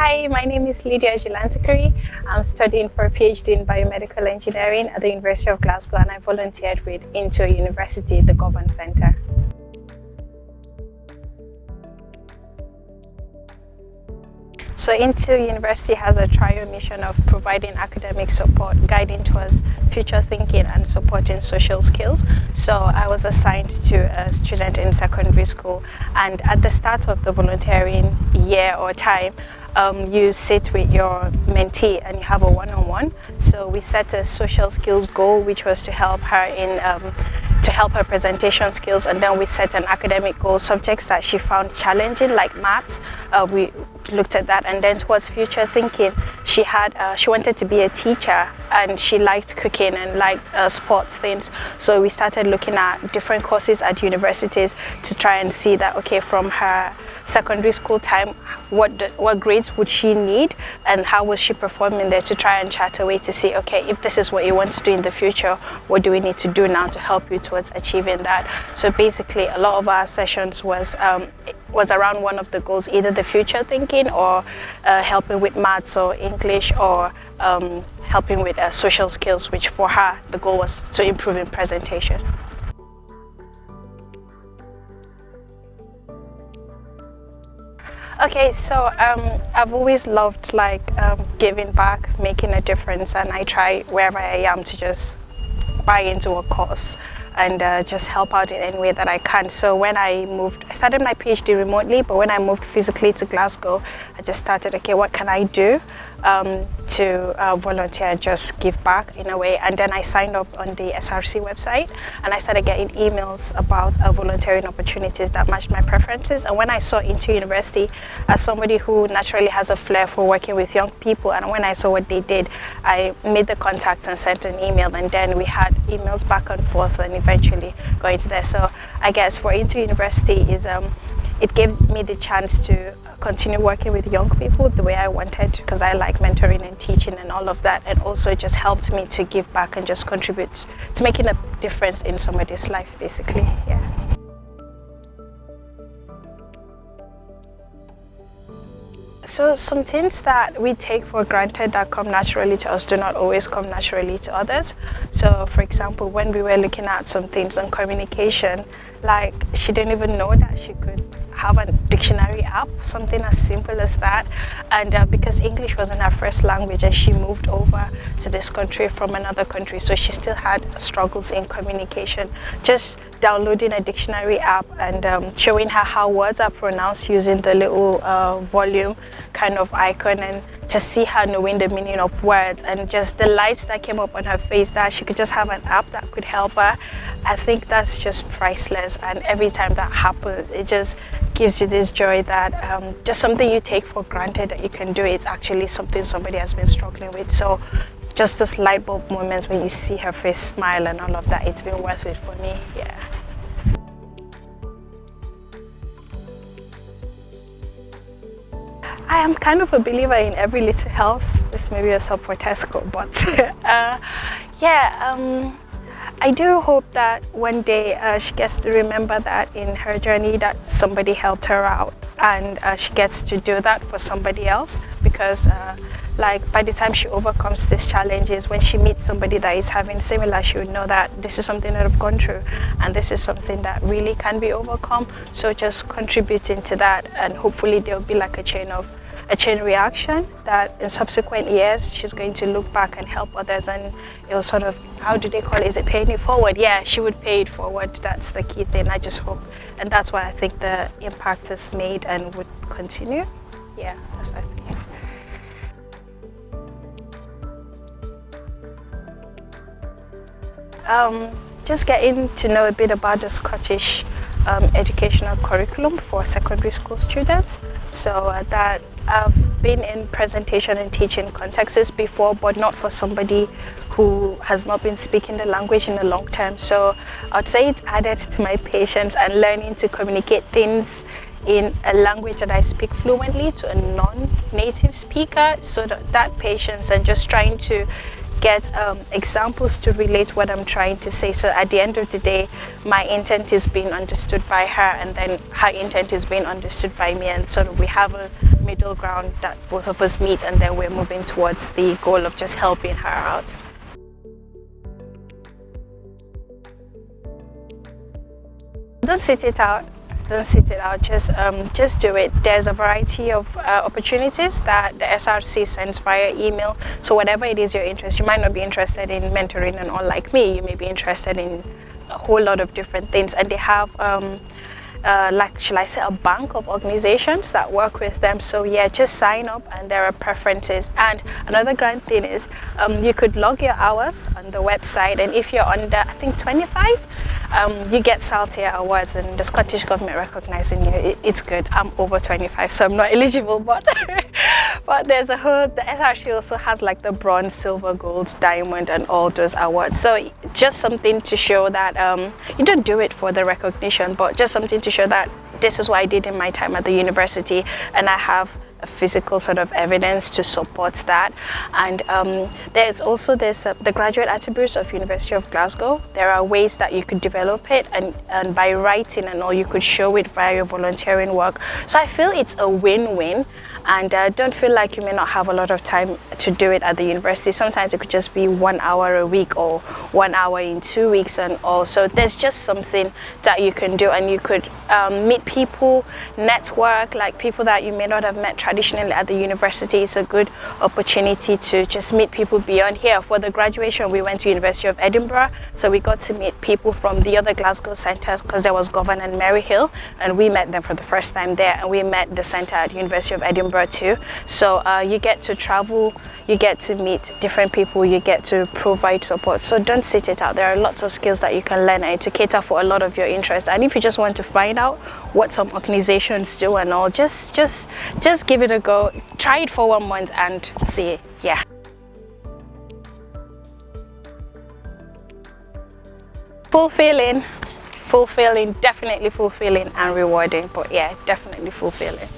Hi, my name is Lydia. I'm studying for a PhD in biomedical engineering at the University of Glasgow, and I volunteered with Into University, the Govan Centre. So Into University has a trial mission of providing academic support, guiding towards future thinking and supporting social skills. So I was assigned to a student in secondary school, and at the start of the volunteering year or time, you sit with your mentee and you have a one-on-one. So we set a social skills goal, which was to help her in her presentation skills, and then we set an academic goal, subjects that she found challenging like maths. We looked at that, and then towards future thinking, she wanted to be a teacher, and she liked cooking and liked sports things. So we started looking at different courses at universities to try and see that, okay, from her secondary school time, what grades would she need and how was she performing there, to try and chat away to see, okay, if this is what you want to do in the future, what do we need to do now to help you towards achieving that. So basically a lot of our sessions was around one of the goals, either the future thinking or helping with maths or English, or helping with social skills, which for her the goal was to improve in presentation. Okay, so I've always loved giving back, making a difference, and I try wherever I am to just buy into a cause and just help out in any way that I can. So when I started my PhD remotely, but when I moved physically to Glasgow, I just started, okay, what can I do to volunteer and just give back in a way. And then I signed up on the SRC website, and I started getting emails about volunteering opportunities that matched my preferences. And when I saw Into University, as somebody who naturally has a flair for working with young people, and when I saw what they did, I made the contacts and sent an email, and then we had emails back and forth and eventually going to there. So I guess for Into University is it gave me the chance to continue working with young people the way I wanted, because I like mentoring and teaching and all of that, and also it just helped me to give back and just contribute to making a difference in somebody's life, basically. Yeah. So some things that we take for granted that come naturally to us do not always come naturally to others. So for example, when we were looking at some things on communication, like she didn't even know that she could have a dictionary app, something as simple as that. And because English wasn't her first language, and she moved over to this country from another country, so she still had struggles in communication. Just downloading a dictionary app and showing her how words are pronounced using the little volume kind of icon, and just see her knowing the meaning of words, and just the lights that came up on her face that she could just have an app that could help her. I think that's just priceless, and every time that happens, it just gives you this joy that just something you take for granted that you can do, it's actually something somebody has been struggling with. So just those light bulb moments when you see her face smile and all of that, it's been worth it for me. Yeah. I am kind of a believer in every little helps. This may be a sub for Tesco, but I do hope that one day she gets to remember that in her journey that somebody helped her out, and she gets to do that for somebody else, because by the time she overcomes these challenges, when she meets somebody that is having similar, she would know that this is something that I've gone through, and this is something that really can be overcome. So just contributing to that, and hopefully there'll be like a chain reaction that in subsequent years she's going to look back and help others, and it was sort of, how do they call it? Is it paying it forward? Yeah, she would pay it forward. That's the key thing. I just hope, and that's why I think the impact is made and would continue. Yeah, that's what I think. Just getting to know a bit about the Scottish educational curriculum for secondary school students. So that I've been in presentation and teaching contexts before, but not for somebody who has not been speaking the language in a long time. So I'd say it's added to my patience and learning to communicate things in a language that I speak fluently to a non-native speaker. So that patience and just trying to get examples to relate what I'm trying to say. So at the end of the day, my intent is being understood by her, and then her intent is being understood by me, and sort of we have a middle ground that both of us meet, and then we're moving towards the goal of just helping her out. Don't sit it out. Don't sit it out. Just do it. There's a variety of opportunities that the SRC sends via email. So whatever it is your interest, you might not be interested in mentoring and all like me. You may be interested in a whole lot of different things, and they have like, shall I say, a bank of organizations that work with them. So yeah, just sign up, and there are preferences. And another grand thing is you could log your hours on the website, and if you're under, I think, 25, you get Saltier Awards, and the Scottish government recognizing you. It's good. I'm over 25, so I'm not eligible, but but there's a whole, the SRC also has like the bronze, silver, gold, diamond, and all those awards. So just something to show that you don't do it for the recognition, but just something to show that this is what I did in my time at the university, and I have a physical sort of evidence to support that. And there's also the graduate attributes of University of Glasgow. There are ways that you could develop it, and by writing and all, you could show it via your volunteering work. So I feel it's a win-win, and don't feel like you may not have a lot of time to do it at the university. Sometimes it could just be 1 hour a week or 1 hour in 2 weeks and all. So there's just something that you can do, and you could meet people, network, like people that you may not have met traditionally at the university. It's a good opportunity to just meet people beyond here. For the graduation, we went to University of Edinburgh, so we got to meet people from the other Glasgow centres, because there was Govan and Maryhill, and we met them for the first time there, and we met the centre at University of Edinburgh too. So you get to travel, you get to meet different people, you get to provide support. So don't sit it out. There are lots of skills that you can learn, and to cater for a lot of your interests. And if you just want to find out what some organizations do and all, just give it a go. Try it for 1 month and see. Yeah. Fulfilling, definitely fulfilling and rewarding, but yeah, definitely fulfilling.